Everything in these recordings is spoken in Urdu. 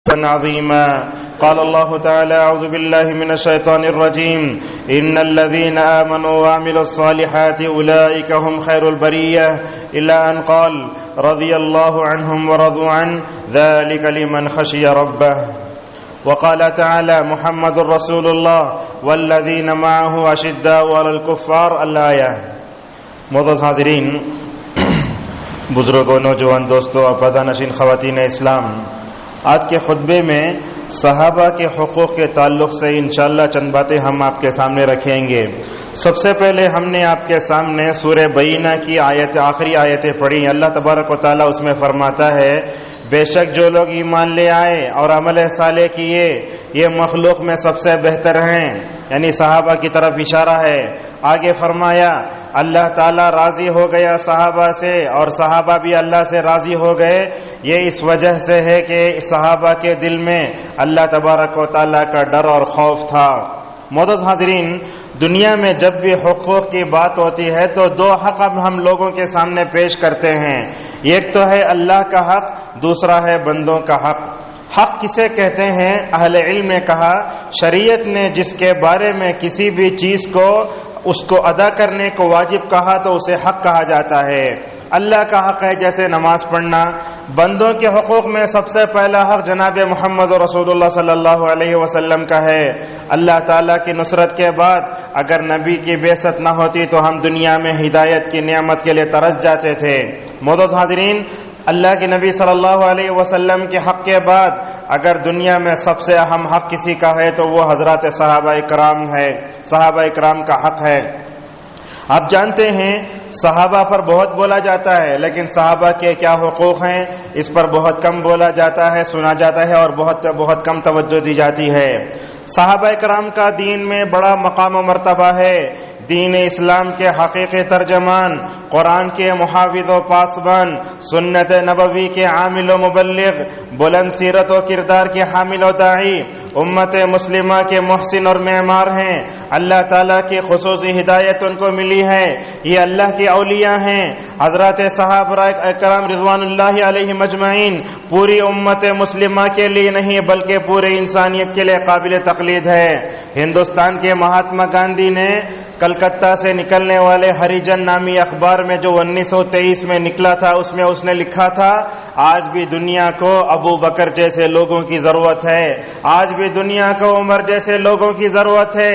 عظيما. قال الله تعالى: أعوذ بالله من الشيطان الرجيم. إن الذين آمنوا وعملوا الصالحات أولئك هم خير البرية إلا أن قال رضي الله عنهم ورضوا عنه ذلك لمن خشي ربه. وقال تعالى: محمد رسول الله والذين معه أشداء على الكفار الآية. معزز حاضرین، بزرگوں، نوجوان دوستوں اور پردہ نشین خواتین اسلام، آج کے خطبے میں صحابہ کے حقوق کے تعلق سے انشاءاللہ چند باتیں ہم آپ کے سامنے رکھیں گے. سب سے پہلے ہم نے آپ کے سامنے سورہ بینہ کی آخری آیتیں پڑھی. اللہ تبارک و تعالیٰ اس میں فرماتا ہے: بے شک جو لوگ ایمان لے آئے اور عمل صالح کیے یہ مخلوق میں سب سے بہتر ہیں، یعنی صحابہ کی طرف اشارہ ہے. آگے فرمایا اللہ تعالیٰ راضی ہو گیا صحابہ سے اور صحابہ بھی اللہ سے راضی ہو گئے. یہ اس وجہ سے ہے کہ صحابہ کے دل میں اللہ تبارک و تعالیٰ کا ڈر اور خوف تھا. معزز حاضرین، دنیا میں جب بھی حقوق کی بات ہوتی ہے تو دو حق ہم لوگوں کے سامنے پیش کرتے ہیں. ایک تو ہے اللہ کا حق، دوسرا ہے بندوں کا حق. حق کسے کہتے ہیں؟ اہل علم نے کہا شریعت نے جس کے بارے میں کسی بھی چیز کو اس کو ادا کرنے کو واجب کہا تو اسے حق کہا جاتا ہے. اللہ کا حق ہے جیسے نماز پڑھنا. بندوں کے حقوق میں سب سے پہلا حق جناب محمد رسول اللہ صلی اللہ علیہ وسلم کا ہے. اللہ تعالیٰ کی نصرت کے بعد اگر نبی کی بعثت نہ ہوتی تو ہم دنیا میں ہدایت کی نعمت کے لیے ترس جاتے تھے. معزز حاضرین، اللہ کے نبی صلی اللہ علیہ وسلم کے حق کے بعد اگر دنیا میں سب سے اہم حق کسی کا ہے تو وہ حضرات صحابہ اکرام ہے، صحابہ اکرام کا حق ہے. آپ جانتے ہیں صحابہ پر بہت بولا جاتا ہے، لیکن صحابہ کے کیا حقوق ہیں اس پر بہت کم بولا جاتا ہے، سنا جاتا ہے اور بہت کم توجہ دی جاتی ہے. صحابہ اکرام کا دین میں بڑا مقام و مرتبہ ہے. دین اسلام کے حقیقی ترجمان، قرآن کے محافظ و پاسبان، سنت نبوی کے عامل و مبلغ، بلند سیرت و کردار کے حامل و داعی، امت مسلمہ کے محسن اور معمار ہیں. اللہ تعالیٰ کی خصوصی ہدایت ان کو ملی ہے. یہ اللہ کے اولیاء ہیں. حضرات صحابہ اکرام رضوان اللہ علیہ مجمعین پوری امت مسلمہ کے لیے نہیں بلکہ پورے انسانیت کے لیے قابل تقلید ہے. ہندوستان کے مہاتما گاندھی نے کلکتہ سے نکلنے والے ہریجن نامی اخبار میں جو 1923 میں نکلا تھا اس میں اس نے لکھا تھا آج بھی دنیا کو ابو بکر جیسے لوگوں کی ضرورت ہے، آج بھی دنیا کو عمر جیسے لوگوں کی ضرورت ہے.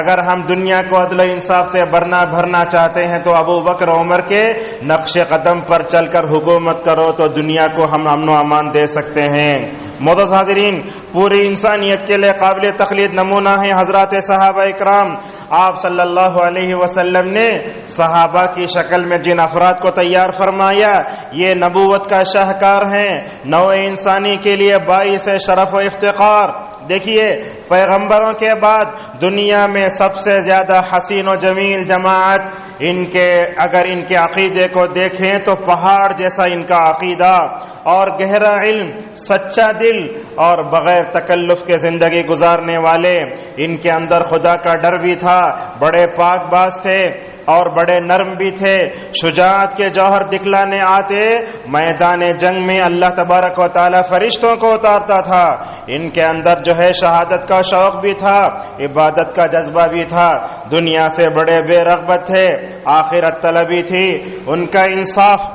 اگر ہم دنیا کو عدل و انصاف سے بھرنا چاہتے ہیں تو ابو بکر عمر کے نقش قدم پر چل کر حکومت کرو تو دنیا کو ہم امن و امان دے سکتے ہیں. معزز حاضرین، پوری انسانیت کے لیے قابل تقلید نمونہ ہیں حضرات صحابہ اکرام. آپ صلی اللہ علیہ وسلم نے صحابہ کی شکل میں جن افراد کو تیار فرمایا یہ نبوت کا شاہکار ہیں، نوع انسانی کے لیے باعث شرف و افتخار. دیکھیے، پیغمبروں کے بعد دنیا میں سب سے زیادہ حسین و جمیل جماعت اگر ان کے عقیدے کو دیکھیں تو پہاڑ جیسا ان کا عقیدہ اور گہرا علم، سچا دل اور بغیر تکلف کے زندگی گزارنے والے. ان کے اندر خدا کا ڈر بھی تھا، بڑے پاک باز تھے اور بڑے نرم بھی تھے. شجاعت کے جوہر دکھلانے آتے میدان جنگ میں اللہ تبارک و تعالی فرشتوں کو اتارتا تھا. ان کے اندر جو ہے شہادت کا شوق بھی تھا، عبادت کا جذبہ بھی تھا. دنیا سے بڑے بے رغبت تھے، آخرت طلبی تھی. ان کا انصاف،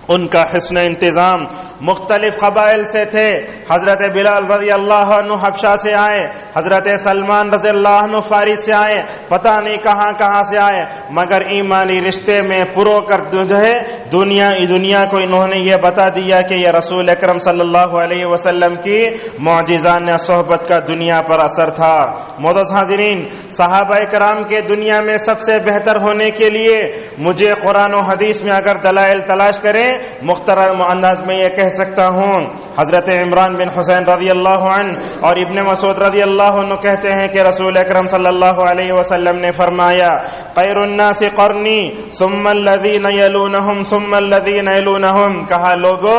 ان کا حسن انتظام مختلف قبائل سے تھے. حضرت بلال رضی اللہ عنہ حبشہ سے آئے، حضرت سلمان رضی اللہ عنہ فارس سے آئے، پتہ نہیں کہاں سے آئے، مگر ایمانی رشتے میں پرو کر جو ہے دنیا کو انہوں نے یہ بتا دیا کہ یہ رسول اکرم صلی اللہ علیہ وسلم کی معجزانہ صحبت کا دنیا پر اثر تھا. معزز حاضرین، صحابہ کرام کے دنیا میں سب سے بہتر ہونے کے لیے مجھے قرآن و حدیث میں اگر دلائل تلاش کریں مختصر انداز میں یہ کہہ سکتا ہوں. حضرت عمران بن حسین رضی اللہ عنہ اور ابن مسعود رضی اللہ عنہ کہتے ہیں کہ رسول اکرم صلی اللہ علیہ وسلم نے فرمایا خیر الناس قرنی ثم الذین یلونہم ثم الذین یلونہم. کہا لوگو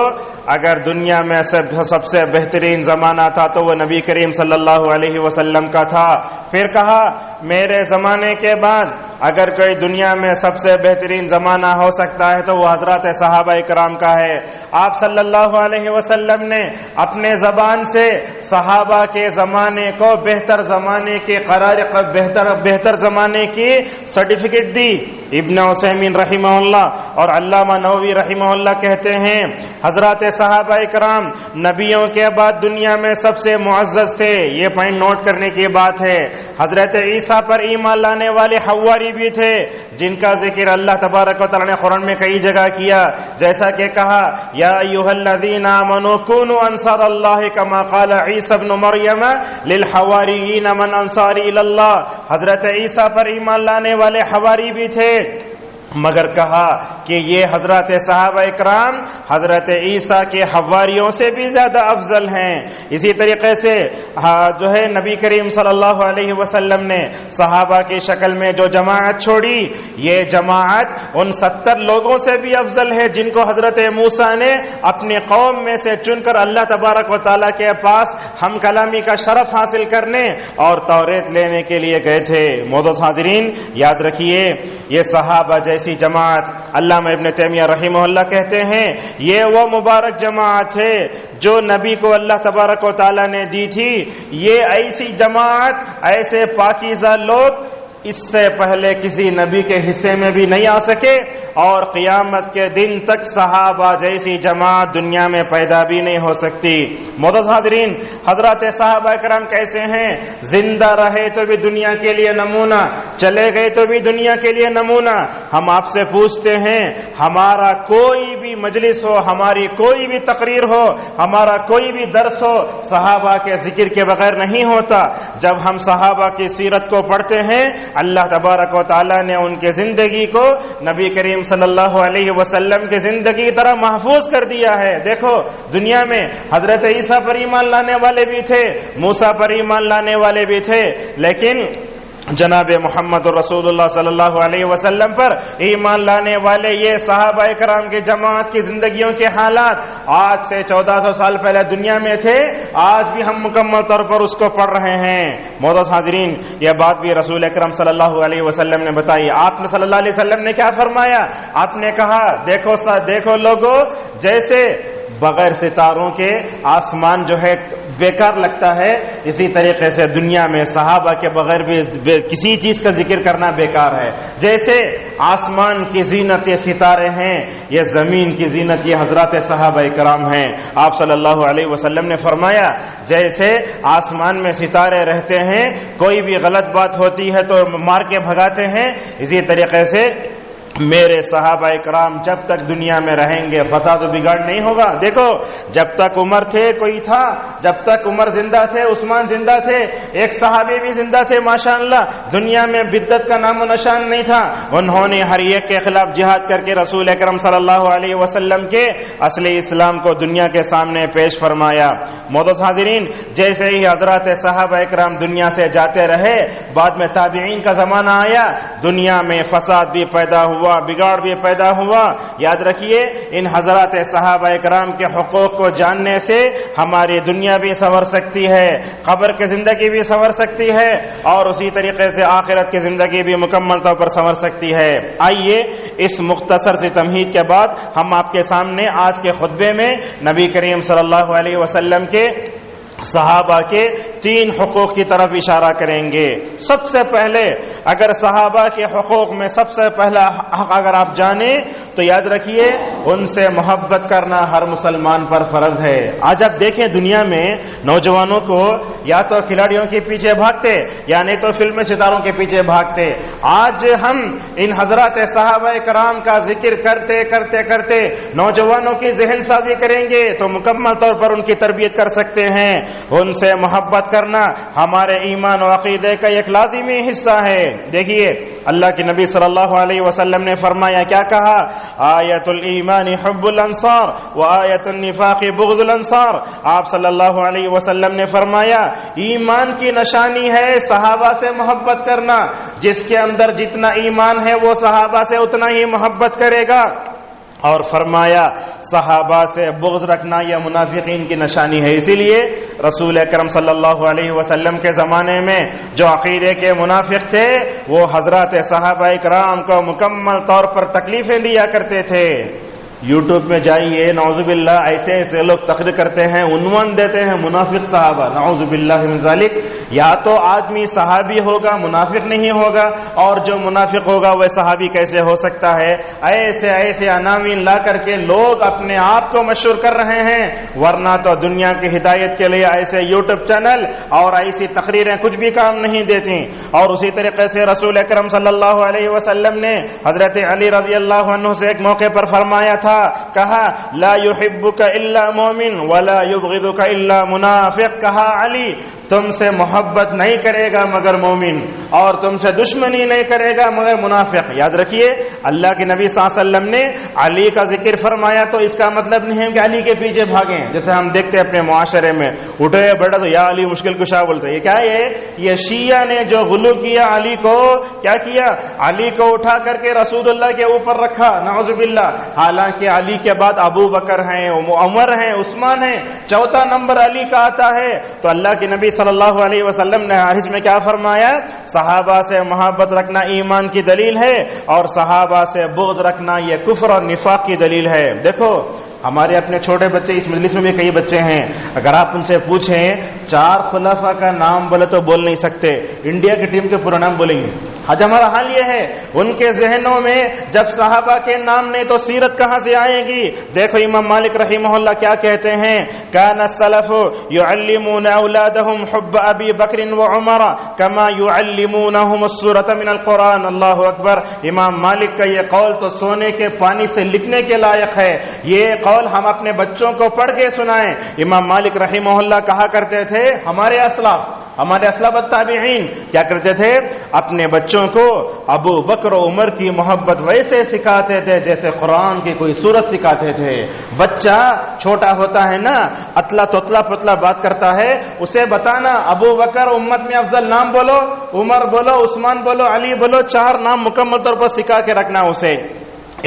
اگر دنیا میں سب سے بہترین زمانہ تھا تو وہ نبی کریم صلی اللہ علیہ وسلم کا تھا. پھر کہا میرے زمانے کے بعد اگر کوئی دنیا میں سب سے بہترین زمانہ ہو سکتا ہے تو وہ حضرات صحابہ کرام کا ہے۔ آپ صلی اللہ علیہ وسلم نے اپنے زبان سے صحابہ کے زمانے کو بہتر زمانے کے بہتر زمانے کی سرٹیفکیٹ دی۔ ابن عثیمین رحمہ اللہ اور علامہ نووی رحمہ اللہ کہتے ہیں حضرات صحابہ کرام نبیوں کے بعد دنیا میں سب سے معزز تھے۔ یہ پوائنٹ نوٹ کرنے کی بات ہے۔ حضرت عیسیٰ پر ایمان لانے والے حواری بھی تھے جن کا ذکر اللہ تبارک و تعالی نے قرآن میں کئی جگہ کیا، جیسا کہ کہا یا ایھا الذین آمنوا کونوا انصار اللہ کما قال عیسی ابن مریم للحواریین من انصاری الی اللہ۔ حضرت عیسیٰ پر ایمان لانے والے حواری بھی تھے، مگر کہا کہ یہ حضرت صحابہ اکرام حضرت عیسیٰ کے حواریوں سے بھی زیادہ افضل ہیں۔ اسی طریقے سے جو ہے نبی کریم صلی اللہ علیہ وسلم نے صحابہ کی شکل میں جو جماعت چھوڑی، یہ جماعت ان 70 لوگوں سے بھی افضل ہے جن کو حضرت موسیٰ نے اپنی قوم میں سے چن کر اللہ تبارک و تعالیٰ کے پاس ہم کلامی کا شرف حاصل کرنے اور توریت لینے کے لیے گئے تھے۔ معزز حاضرین، یاد رکھیے یہ صحابہ جیسے جماعت، علامہ ابن تیمیہ رحمہ اللہ کہتے ہیں یہ وہ مبارک جماعت ہے جو نبی کو اللہ تبارک و تعالی نے دی تھی۔ یہ ایسی جماعت، ایسے پاکیزہ لوگ اس سے پہلے کسی نبی کے حصے میں بھی نہیں آ سکے اور قیامت کے دن تک صحابہ جیسی جماعت دنیا میں پیدا بھی نہیں ہو سکتی۔ معزز حاضرین، حضرات صحابہ کرام کیسے ہیں؟ زندہ رہے تو بھی دنیا کے لیے نمونہ، چلے گئے تو بھی دنیا کے لیے نمونہ۔ ہم آپ سے پوچھتے ہیں ہمارا کوئی بھی مجلس ہو، ہماری کوئی بھی تقریر ہو، ہمارا کوئی بھی درس ہو، صحابہ کے ذکر کے بغیر نہیں ہوتا۔ جب ہم صحابہ کی سیرت کو پڑھتے ہیں اللہ تبارک و تعالیٰ نے ان کی زندگی کو نبی کریم صلی اللہ علیہ وسلم کی زندگی کی طرح محفوظ کر دیا ہے۔ دیکھو دنیا میں حضرت عیسیٰ پر ایمان لانے والے بھی تھے، موسیٰ پر ایمان لانے والے بھی تھے، لیکن جناب محمد رسول اللہ صلی اللہ علیہ وسلم پر ایمان لانے والے یہ صحابہ کرام کی جماعت کی زندگیوں کے حالات آج سے 1400 سال پہلے دنیا میں تھے، آج بھی ہم مکمل طور پر اس کو پڑھ رہے ہیں۔ معزز حاضرین، یہ بات بھی رسول اکرم صلی اللہ علیہ وسلم نے بتائی۔ آپ نے صلی اللہ علیہ وسلم نے کیا فرمایا؟ آپ نے کہا دیکھو لوگوں، جیسے بغیر ستاروں کے آسمان جو ہے بیکار لگتا ہے، اسی طریقے سے دنیا میں صحابہ کے بغیر بھی کسی چیز کا ذکر کرنا بیکار ہے۔ جیسے آسمان کی زینت یہ ستارے ہیں، یہ زمین کی زینت یہ حضرات صحابہ کرام ہیں۔ آپ صلی اللہ علیہ وسلم نے فرمایا جیسے آسمان میں ستارے رہتے ہیں، کوئی بھی غلط بات ہوتی ہے تو مار کے بھگاتے ہیں، اسی طریقے سے میرے صحابہ کرام جب تک دنیا میں رہیں گے فساد و بگاڑ نہیں ہوگا۔ دیکھو جب تک عمر تھے کوئی تھا، جب تک عمر زندہ تھے عثمان زندہ تھے، ایک صحابی بھی زندہ تھے ماشاءاللہ، دنیا میں بدعت کا نام و نشان نہیں تھا۔ انہوں نے ہر ایک کے خلاف جہاد کر کے رسول اکرم صلی اللہ علیہ وسلم کے اصلی اسلام کو دنیا کے سامنے پیش فرمایا۔ معزز حاضرین، جیسے ہی حضرات صحابہ اکرام دنیا سے جاتے رہے، بعد میں تابعین کا زمانہ آیا، دنیا میں فساد بھی پیدا ہوا، بگاڑ بھی پیدا ہوا۔ یاد رکھیے ان حضرات صحابہ کرام کے حقوق کو جاننے سے ہماری دنیا بھی سنور سکتی ہے، قبر کی زندگی بھی سنور سکتی ہے، اور اسی طریقے سے آخرت کی زندگی بھی مکمل طور پر سنور سکتی ہے۔ آئیے اس مختصر سی تمہید کے بعد ہم آپ کے سامنے آج کے خطبے میں نبی کریم صلی اللہ علیہ وسلم کے صحابہ کے 3 حقوق کی طرف اشارہ کریں گے۔ سب سے پہلے اگر صحابہ کے حقوق میں سب سے پہلا حق اگر آپ جانیں تو یاد رکھیے ان سے محبت کرنا ہر مسلمان پر فرض ہے۔ آج آپ دیکھیں دنیا میں نوجوانوں کو یا تو کھلاڑیوں کے پیچھے بھاگتے یا نہیں تو فلم ستاروں کے پیچھے بھاگتے۔ آج ہم ان حضرات صحابہ کرام کا ذکر کرتے کرتے کرتے نوجوانوں کی ذہن سازی کریں گے تو مکمل طور پر ان کی تربیت کر سکتے ہیں۔ ان سے محبت کرنا ہمارے ایمان و عقیدے کا ایک لازمی حصہ ہے۔ دیکھیے اللہ کے نبی صلی اللہ علیہ وسلم نے فرمایا، کیا کہا؟ آیت الایمان حب الانصار و آیت النفاق بغض الانصار۔ آپ صلی اللہ علیہ وسلم نے فرمایا ایمان کی نشانی ہے صحابہ سے محبت کرنا، جس کے اندر جتنا ایمان ہے وہ صحابہ سے اتنا ہی محبت کرے گا۔ اور فرمایا صحابہ سے بغض رکھنا یہ منافقین کی نشانی ہے. اسی لیے رسول اکرم صلی اللہ علیہ وسلم کے زمانے میں جو عقیدے کے منافق تھے وہ حضرات صحابہ اکرام کو مکمل طور پر تکلیفیں دیا کرتے تھے. یوٹیوب میں جائیے، نعوذ باللہ ایسے ایسے لوگ تقریر کرتے ہیں، عنوان دیتے ہیں منافق صحابہ، نعوذ باللہ من ذالک. یا تو آدمی صحابی ہوگا منافق نہیں ہوگا، اور جو منافق ہوگا وہ صحابی کیسے ہو سکتا ہے؟ ایسے ایسے عناوین لا کر کے لوگ اپنے آپ کو مشہور کر رہے ہیں، ورنہ تو دنیا کی ہدایت کے لیے ایسے یوٹیوب چینل اور ایسی تقریریں کچھ بھی کام نہیں دیتی. اور اسی طریقے سے رسول اکرم صلی اللہ علیہ وسلم نے حضرت علی رضی اللہ عنہ سے ایک موقع پر فرمایا تھا، کہا لا يحبك الا مومن ولا يبغضك الا منافق. کہا علی تم سے محبت نہیں کرے گا مگر مومن، اور تم سے دشمنی نہیں کرے گا مگر منافق. یاد رکھیے اللہ کے نبی صلی اللہ علیہ وسلم نے علی کا ذکر فرمایا تو اس کا مطلب نہیں ہے کہ علی کے پیچھے بھاگیں، جیسے ہم دیکھتے ہیں اپنے معاشرے میں اٹھے بڑا تو یا علی مشکل کشا بولتے. یہ کیا ہے؟ یہ شیعہ نے جو غلو کیا علی کو، کیا کیا؟ علی کو اٹھا کر کے رسول اللہ کے اوپر رکھا، نعوذ باللہ. حالانکہ علی کے بعد ابو بکر ہیں، عمر ہیں، عثمان ہیں، چوتھا نمبر علی کا آتا ہے. تو اللہ کے نبی صلی اللہ علیہ وسلم نے حدیث میں کیا فرمایا؟ صحابہ سے محبت رکھنا ایمان کی دلیل ہے، اور صحابہ سے بغض رکھنا یہ کفر اور نفاق کی دلیل ہے. دیکھو ہمارے اپنے چھوٹے بچے، اس مجلس میں بھی کئی بچے ہیں، اگر آپ ان سے پوچھیں 4 خلفاء کا نام بولے تو بول نہیں سکتے، انڈیا کی ٹیم کے پورا نام بولیں گے. آج ہمارا حال یہ ہے، ان کے ذہنوں میں جب صحابہ کے نام نہیں تو سیرت کہاں سے آئے گی؟ دیکھو امام مالک رحمہ اللہ کیا کہتے ہیں، کان السلف يعلمون اولادهم حب ابی بکر وعمر كما يعلمونهم السورة من القرآن. اللہ اکبر. امام مالک کا یہ قول تو سونے کے پانی سے لکھنے کے لائق ہے. یہ قول ہم اپنے بچوں کو پڑھ کے سنائیں. امام مالک رحمہ اللہ کہا کرتے تھے ہمارے اسلاف التابعین کیا کرتے تھے؟ اپنے بچوں کو ابو بکر و عمر کی محبت ویسے سکھاتے تھے جیسے قرآن کی کوئی سورت سکھاتے تھے. بچہ چھوٹا ہوتا ہے نا، اتلا توتلا پتلا بات کرتا ہے، اسے بتانا ابو بکر امت میں افضل نام بولو، عمر بولو، عثمان بولو، علی بولو، 4 نام مکمل طور پر سکھا کے رکھنا اسے.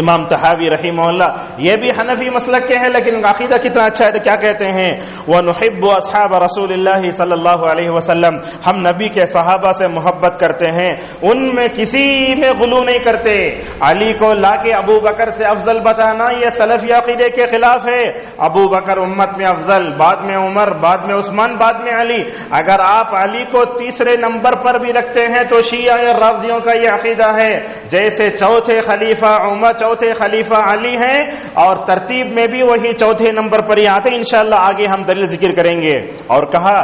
امام طحاوی رحمہ اللہ یہ بھی حنفی مسلک کے ہیں، لیکن عقیدہ کتنا اچھا ہے تو کیا کہتے ہیں؟ وَنُحِبُّ أَصْحَابَ رَسُولِ اللَّهِ صلی اللہ علیہ وسلم. ہم نبی کے صحابہ سے محبت کرتے ہیں، ان میں کسی میں غلو نہیں کرتے. علی کو لا کے ابو بکر سے افضل بتانا یہ سلفی عقیدے کے خلاف ہے. ابو بکر امت میں افضل، بعد میں عمر، بعد میں عثمان، بعد میں علی. اگر آپ علی کو تیسرے نمبر پر بھی رکھتے ہیں تو شیعہ یا رافضیوں کا یہ عقیدہ ہے، جیسے چوتھے خلیفہ عمر، چوتھے خلیفہ علی ہیں، اور ترتیب میں بھی وہی چوتھے نمبر پر ہی آتے ہیں. انشاءاللہ آگے ہم دلیل ذکر کریں گے. اور کہا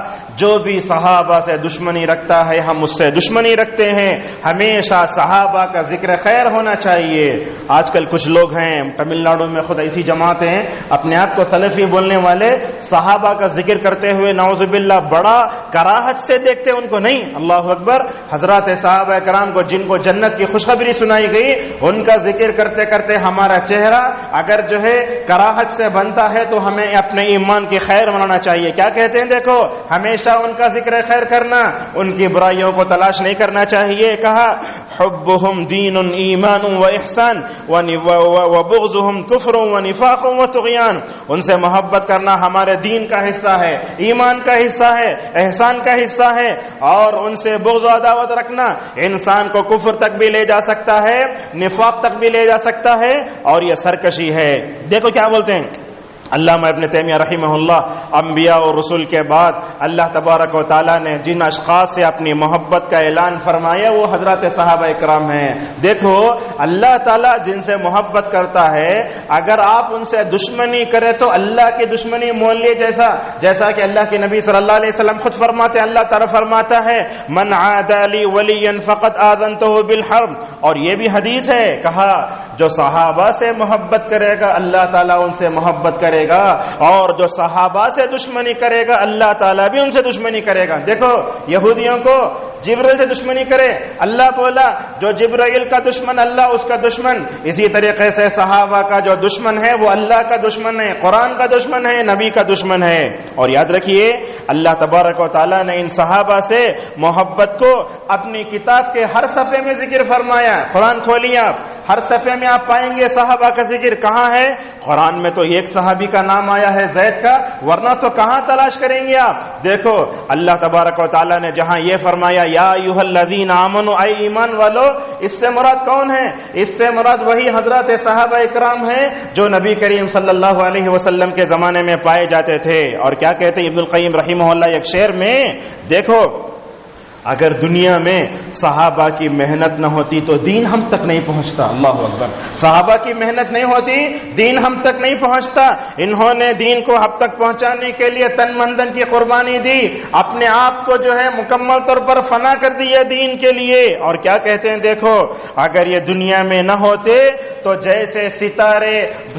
جو بھی صحابہ سے دشمنی رکھتا ہے ہم اس سے دشمنی رکھتے ہیں. ہمیشہ صحابہ کا ذکر خیر ہونا چاہیے. آج کل کچھ لوگ ہیں تمل ناڈو میں خود ایسی جماعتیں ہیں اپنے آپ کو سلفی بولنے والے، صحابہ کا ذکر کرتے ہوئے نعوذ باللہ بڑا کراہت سے دیکھتے ان کو. نہیں، اللہ اکبر. حضرات صحابہ کرام کو جن کو جنت کی خوشخبری سنائی گئی ان کا ذکر کرتے کرتے ہمارا چہرہ اگر جو ہے کراہت سے بنتا ہے تو ہمیں اپنے ایمان کی خیر منانا چاہیے. کیا کہتے ہیں؟ دیکھو ہمیشہ ان کا ذکر خیر کرنا، ان کی برائیوں کو تلاش نہیں کرنا چاہیے. کہا حبهم دین ایمان و احسان و بغضهم کفر و نفاق و طغیان. ان سے محبت کرنا ہمارے دین کا حصہ ہے، ایمان کا حصہ ہے، احسان کا حصہ ہے، اور ان سے بغض و عداوت رکھنا انسان کو کفر تک بھی لے جا سکتا ہے، نفاق تک بھی لے جا سکتا ہے، اور یہ سرکشی ہے. دیکھو کیا بولتے ہیں علامہ ابن تیمیہ رحمہ اللہ، انبیاء اور رسول کے بعد اللہ تبارک و تعالیٰ نے جن اشخاص سے اپنی محبت کا اعلان فرمایا وہ حضرات صحابہ اکرام ہیں. دیکھو اللہ تعالیٰ جن سے محبت کرتا ہے اگر آپ ان سے دشمنی کرے تو اللہ کی دشمنی مول لیے، جیسا کہ اللہ کے نبی صلی اللہ علیہ وسلم خود فرماتے ہیں. اللہ تعالیٰ فرماتا ہے من عاد لی ولیا فقد آذنتہ بالحرب. اور یہ بھی حدیث ہے، کہا جو صحابہ سے محبت کرے گا اللہ تعالیٰ ان سے محبت کرے گا، اور جو صحابہ سے دشمنی کرے گا اللہ تعالیٰ بھی ان سے دشمنی کرے گا. دیکھو یہودیوں کو جبرائیل سے دشمنی کرے. اللہ بولا جو جبرائیل کا دشمن اللہ اس کا دشمن. اسی طریقے سے صحابہ کا جو دشمن ہے وہ اللہ کا دشمن ہے, قرآن کا دشمن ہے, نبی کا دشمن ہے. اور یاد رکھیے اللہ تبارک و تعالیٰ نے ان صحابہ سے محبت کو اپنی کتاب کے ہر صفحے میں ذکر فرمایا. قرآن کھولیے آپ, ہر صفحے میں آپ پائیں گے صحابہ کا ذکر. کہاں ہے قرآن میں؟ تو ایک صحابی کا نام آیا ہے زید کا, ورنہ تو کہاں تلاش کریں گے آپ. دیکھو اللہ تبارک و تعالیٰ نے جہاں یہ فرمایا یا ایھا الذین آمنوا, اے ایمان والو, اس سے مراد کون ہے؟ اس سے مراد وہی حضرات صحابہ اکرام ہیں جو نبی کریم صلی اللہ علیہ وسلم کے زمانے میں پائے جاتے تھے. اور کیا کہتے ہیں ابن القیم رحمہ اللہ ایک شعر میں, دیکھو اگر دنیا میں صحابہ کی محنت نہ ہوتی تو دین ہم تک نہیں پہنچتا. اللہ اکبر. صحابہ کی محنت نہیں ہوتی دین ہم تک نہیں پہنچتا. انہوں نے دین کو ہم تک پہنچانے کے لیے تن من دھن کی قربانی دی, اپنے آپ کو جو ہے مکمل طور پر فنا کر دیا دین کے لیے. اور کیا کہتے ہیں, دیکھو اگر یہ دنیا میں نہ ہوتے تو جیسے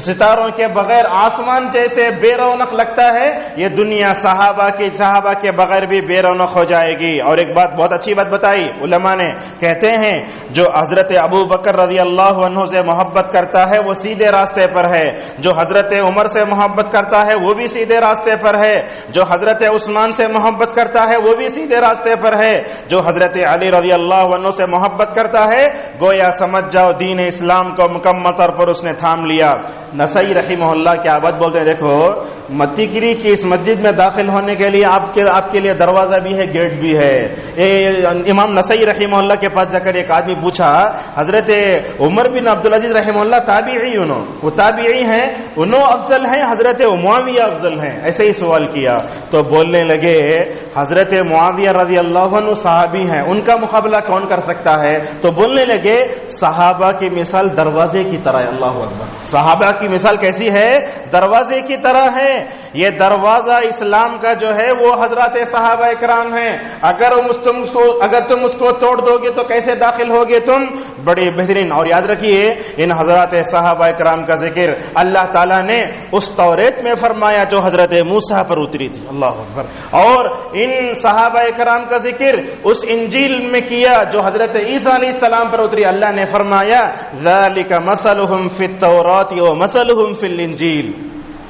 ستاروں کے بغیر آسمان جیسے بے رونق لگتا ہے, یہ دنیا صحابہ کے بغیر بھی بے رونق ہو جائے گی. اور ایک بات بہت اچھی بات بتائی علماء نے, کہتے ہیں جو حضرت ابو بکر رضی اللہ عنہ سے محبت کرتا ہے وہ سیدھے راستے پر ہے, جو حضرت عمر سے محبت کرتا ہے وہ بھی سیدھے راستے پر ہے, جو حضرت عثمان سے محبت کرتا ہے وہ بھی سیدھے راستے پر ہے, جو حضرت علی رضی اللہ عنہ سے محبت کرتا ہے گویا سمجھ جاؤ دین اسلام کو مکمل طور پر اس نے تھام لیا. نسائی رحمہ اللہ کیا بات بولتے ہیں, دیکھو متی گری کی اس مسجد میں داخل ہونے کے لیے آپ کے لیے دروازہ بھی ہے, گیٹ بھی ہے. امام نسائی رحمہ اللہ کے پاس جا کر ایک آدمی پوچھا, حضرت عمر بن عبدالعزیز رحمہ اللہ تابعی, وہ تابعی ہیں, انہوں افضل ہیں حضرت معاویہ افضل ہیں؟ ایسے ہی سوال کیا تو بولنے لگے حضرت معاویہ رضی اللہ عنہ صحابی ہیں, ان کا مقابلہ کون کر سکتا ہے؟ تو بولنے لگے صحابہ کی مثال دروازے کی طرح ہے. اللہ اکبر. صحابہ کی مثال کیسی ہے؟ دروازے کی طرح ہے. یہ دروازہ اسلام کا جو ہے وہ حضرات صحابہ اکرام ہیں. اگر تم اس کو توڑ دو گے تو کیسے داخل ہوگے تم؟ بڑے بہترین. اور یاد رکھیے ان حضرات صحابہ اکرام کا ذکر اللہ تعالیٰ نے اس توریت میں فرمایا جو حضرت موسیٰ پر اتری تھی. اللہ اکبر. اور ان صحابہ اکرام کا ذکر اس انجیل میں کیا جو حضرت عیسیٰ علیہ السلام پر اتری. اللہ نے فرمایا ذالک مثلہم فی التوراۃ ومثلہم فی الانجیل.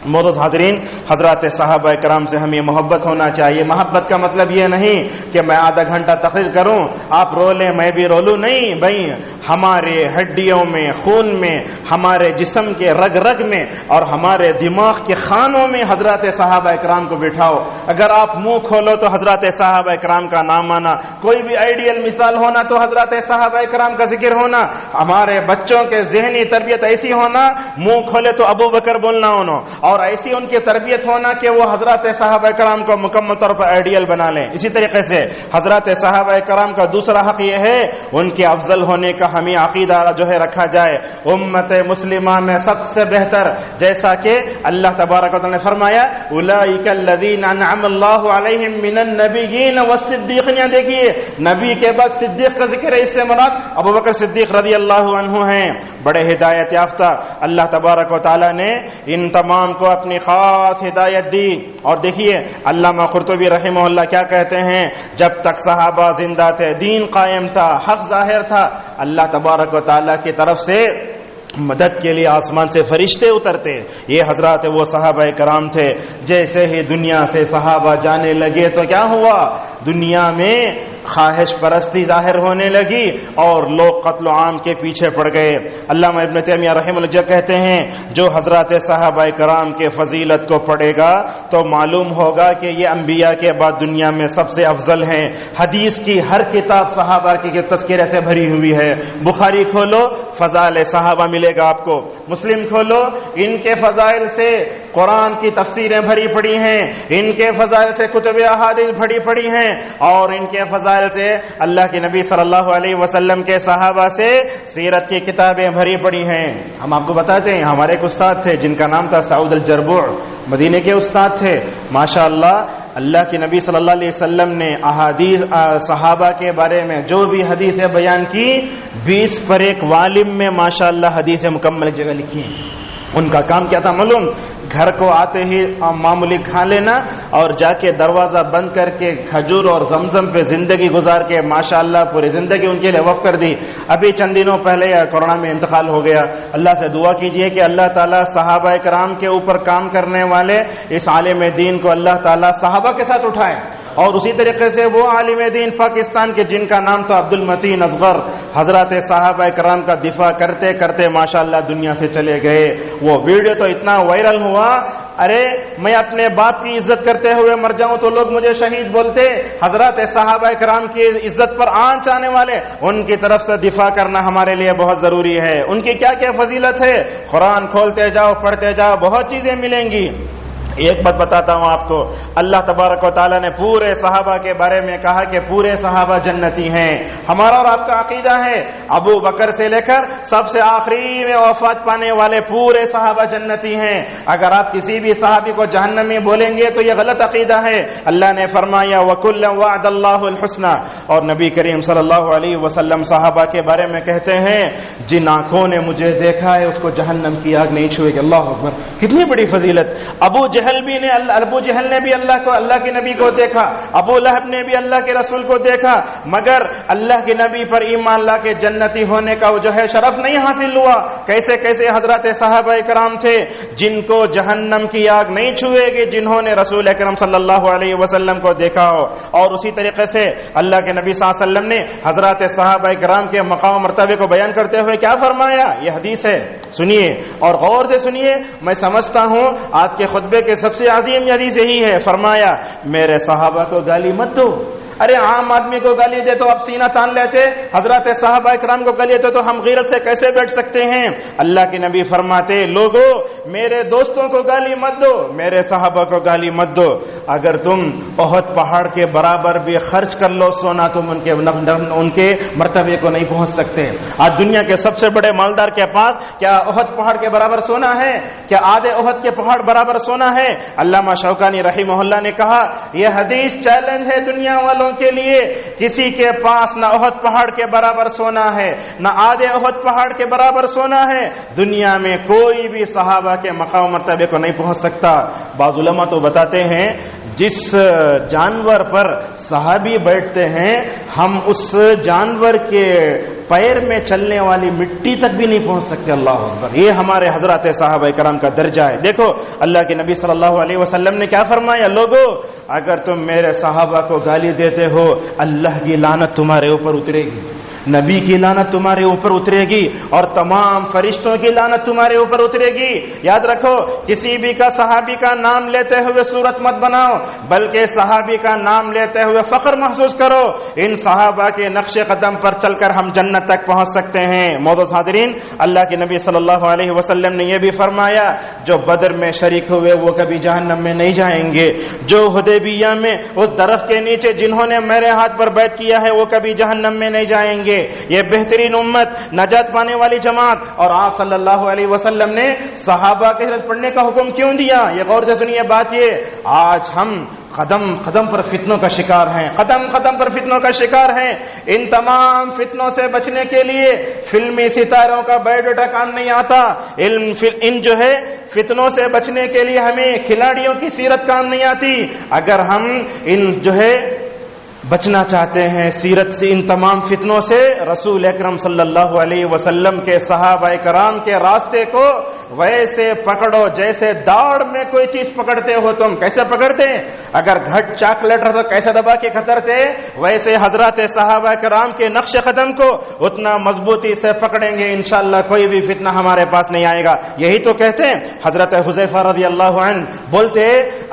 معزز حاضرین, حضرات صحابہ کرام سے ہمیں محبت ہونا چاہیے. محبت کا مطلب یہ نہیں کہ میں آدھا گھنٹہ تقریر کروں آپ رو لیں میں بھی رو لوں, نہیں بھائی. ہمارے ہڈیوں میں, خون میں, ہمارے جسم کے رگ رگ میں اور ہمارے دماغ کے خانوں میں حضرات صحابہ کرام کو بٹھاؤ. اگر آپ منہ کھولو تو حضرات صحابہ کرام کا نام آنا, کوئی بھی آئیڈیل مثال ہونا تو حضرات صحابہ کرام کا ذکر ہونا, ہمارے بچوں کے ذہنی تربیت ایسی ہونا منہ کھولے تو ابو بکر بولنا ہونا, اور ایسی ان کی تربیت ہونا کہ وہ حضرات صحابہ کرام کو مکمل طور پر آئیڈیل بنا لیں. اسی طریقے سے حضرات صحابہ کرام کا دوسرا حق یہ ہے ان کے افضل ہونے کا ہمیں عقیدہ جو ہے رکھا جائے. امت مسلمہ میں سب سے بہتر, جیسا کہ اللہ تبارک و تعالی نے فرمایا اولئک الذین انعم اللہ علیہم من النبیین والصدیقین. دیکھیے نبی کے بعد صدیق کا ذکر ہے, اس سے مراد ابو بکر صدیق رضی اللہ عنہ ہیں, بڑے ہدایت یافتہ. اللہ تبارک و تعالی نے ان تمام کو اپنی خاص ہدایت دی. اور دیکھیے علامہ قرطبی رحمہ اللہ کیا کہتے ہیں, جب تک صحابہ زندہ تھے دین قائم تھا, حق ظاہر تھا, اللہ تبارک و تعالیٰ کی طرف سے مدد کے لیے آسمان سے فرشتے اترتے. یہ حضرات وہ صحابہ کرام تھے. جیسے ہی دنیا سے صحابہ جانے لگے تو کیا ہوا, دنیا میں خواہش پرستی ظاہر ہونے لگی اور لوگ قتل عام کے پیچھے پڑ گئے. علامہ ابن تیمیہ رحمہ اللہ کہتے ہیں جو حضرات صحابہ کرام کے فضیلت کو پڑھے گا تو معلوم ہوگا کہ یہ انبیاء کے بعد دنیا میں سب سے افضل ہیں. حدیث کی ہر کتاب صحابہ کے تذکرے سے بھری ہوئی ہے. بخاری کھولو فضائل صحابہ ملے گا آپ کو, مسلم کھولو ان کے فضائل سے قرآن کی تفسیریں بھری پڑی ہیں, ان کے فضائل سے کتب احادیث بھری پڑی ہیں, اور ان کے فضائل سے اللہ کے نبی صلی اللہ علیہ وسلم کے صحابہ سے سیرت کی کتابیں بھری پڑی ہیں. ہم آپ کو بتاتے ہیں ہمارے ایک استاد تھے جن کا نام تھا سعود الجربوع, مدینے کے استاد تھے ماشاء اللہ کے نبی صلی اللہ علیہ وسلم نے احادیث صحابہ کے بارے میں جو بھی حدیثیں بیان کی 20 پر ایک والم میں ماشاء اللہ حدیثیں مکمل جگہ لکھی ہیں. ان کا کام کیا تھا معلوم؟ گھر کو آتے ہی معمولی کھا لینا اور جا کے دروازہ بند کر کے کھجور اور زمزم پہ زندگی گزار کے ماشاءاللہ پوری زندگی ان کے لیے وقف کر دی. ابھی چند دنوں پہلے کورونا میں انتقال ہو گیا. اللہ سے دعا کیجئے کہ اللہ تعالیٰ صحابہ کرام کے اوپر کام کرنے والے اس عالم دین کو اللہ تعالیٰ صحابہ کے ساتھ اٹھائے. اور اسی طریقے سے وہ عالم دین پاکستان کے جن کا نام تھا عبد المتین اصغر، حضرات صحابہ کرام کا دفاع کرتے کرتے ماشاءاللہ دنیا سے چلے گئے. وہ ویڈیو تو اتنا وائرل ہوا، ارے میں اپنے باپ کی عزت کرتے ہوئے مر جاؤں تو لوگ مجھے شہید بولتے. حضرات صحابہ کرام کی عزت پر آنچ آنے والے، ان کی طرف سے دفاع کرنا ہمارے لیے بہت ضروری ہے. ان کی کیا کیا فضیلت ہے، قرآن کھولتے جاؤ پڑھتے جاؤ بہت چیزیں ملیں گی. ایک بات بتاتا ہوں آپ کو، اللہ تبارک و تعالیٰ نے پورے صحابہ کے بارے میں کہا کہ پورے صحابہ جنتی ہیں. ہمارا اور آپ کا عقیدہ ہے ابو بکر سے لے کر سب سے آخری میں وفات پانے والے پورے صحابہ جنتی ہیں. اگر آپ کسی بھی صحابی کو جہنمی بولیں گے تو یہ غلط عقیدہ ہے. اللہ نے فرمایا وَكُلًّا وَعَدَ اللَّهُ الْحُسْنَى، اور نبی کریم صلی اللہ علیہ وسلم صحابہ کے بارے میں کہتے ہیں جن آنکھوں نے مجھے دیکھا ہے اس کو جہنم کی آگ نہیں چھوئے گی. اللہ اکبر، کتنی بڑی فضیلت. ابو جہل نے بھی اللہ کے نبی کو دیکھا، ابو لہب نے بھی اللہ کے رسول کو دیکھا، مگر اللہ کے نبی پر ایمان لا کے جنتی ہونے کا جو ہے شرف نہیں حاصل ہوا. کیسے کیسے حضرات صحابہ کرام تھے جن کو جہنم کی آگ نہیں چھوئے گی جنہوں نے رسول اکرم صلی اللہ علیہ وسلم کو دیکھا ہو. اور اسی طریقے سے اللہ کے نبی صلی اللہ علیہ وسلم نے حضرات صحابہ کرام کے مقام و مرتبے کو بیان کرتے ہوئے کیا فرمایا؟ یہ حدیث ہے، سنیے اور غور سے سنیے. میں سمجھتا ہوں آج کے خطبے کے سب سے عظیم حدیث یہی ہے. فرمایا میرے صحابہ کو گالی مت دو. ارے عام آدمی کو گالی دے تو آپ سینہ تان لیتے، حضرات صحابہ کرام کو گالی دے تو ہم غیرت سے کیسے بیٹھ سکتے ہیں؟ اللہ کے نبی فرماتے لوگو میرے دوستوں کو گالی مت دو، میرے صحابہ کو گالی مت دو. اگر تم احد پہاڑ کے برابر بھی خرچ کر لو سونا تم ان کے مرتبے کو نہیں پہنچ سکتے. آج دنیا کے سب سے بڑے مالدار کے پاس کیا احد پہاڑ کے برابر سونا ہے؟ کیا آدھے احد کے پہاڑ برابر سونا ہے؟ علامہ شوکانی رحمہ اللہ نے کہا یہ حدیث چیلنج ہے دنیا والوں کے لیے. کسی کے پاس نہ احد پہاڑ کے برابر سونا ہے نہ آدھے احد پہاڑ کے برابر سونا ہے. دنیا میں کوئی بھی صحابہ کے مقام مرتبے کو نہیں پہنچ سکتا. بعض علماء تو بتاتے ہیں جس جانور پر صحابی بیٹھتے ہیں ہم اس جانور کے پیر میں چلنے والی مٹی تک بھی نہیں پہنچ سکتے. اللہ اکبر، یہ ہمارے حضرات صحابہ کرام کا درجہ ہے. دیکھو اللہ کے نبی صلی اللہ علیہ وسلم نے کیا فرمایا، لوگو اگر تم میرے صحابہ کو گالی دیتے ہو اللہ کی لعنت تمہارے اوپر اترے گی، نبی کی لعنت تمہارے اوپر اترے گی اور تمام فرشتوں کی لعنت تمہارے اوپر اترے گی. یاد رکھو کسی بھی کا صحابی کا نام لیتے ہوئے صورت مت بناؤ، بلکہ صحابی کا نام لیتے ہوئے فخر محسوس کرو. ان صحابہ کے نقش قدم پر چل کر ہم جنت تک پہنچ سکتے ہیں. معزز حاضرین، اللہ کے نبی صلی اللہ علیہ وسلم نے یہ بھی فرمایا جو بدر میں شریک ہوئے وہ کبھی جہنم میں نہیں جائیں گے. جو حدیبیہ میں اس درخت کے نیچے جنہوں نے میرے ہاتھ پر بیعت کیا ہے وہ کبھی جہنم میں نہیں جائیں گے. یہ بہترین امت، نجات پانے والی جماعت. اور آپ صلی اللہ علیہ وسلم نے صحابہ کی ہجرت پڑھنے کا حکم کیوں دیا؟ یہ غور سے سنیے بات. یہ آج ہم قدم قدم پر فتنوں کا شکار ہیں، قدم قدم پر فتنوں کا شکار ہیں. ان تمام فتنوں سے بچنے کے لیے فلمی ستاروں کا بایو ڈاٹا کام نہیں آتا. ان جو ہے فتنوں سے بچنے کے لیے ہمیں کھلاڑیوں کی سیرت کام نہیں آتی. اگر ہم ان جو ہے بچنا چاہتے ہیں سیرت سے، ان تمام فتنوں سے، رسول اکرم صلی اللہ علیہ وسلم کے صحابہ کرام کے راستے کو ویسے پکڑو جیسے داڑ میں کوئی چیز پکڑتے ہو. تم کیسے پکڑتے؟ اگر گھٹ چاکلیٹ تو کیسے دبا کے کترتے، ویسے حضرات صحابہ کرام کے نقش قدم کو اتنا مضبوطی سے پکڑیں گے انشاءاللہ کوئی بھی فتنہ ہمارے پاس نہیں آئے گا. یہی تو کہتے ہیں حضرت حذیفہ رضی اللہ عنہ بولتے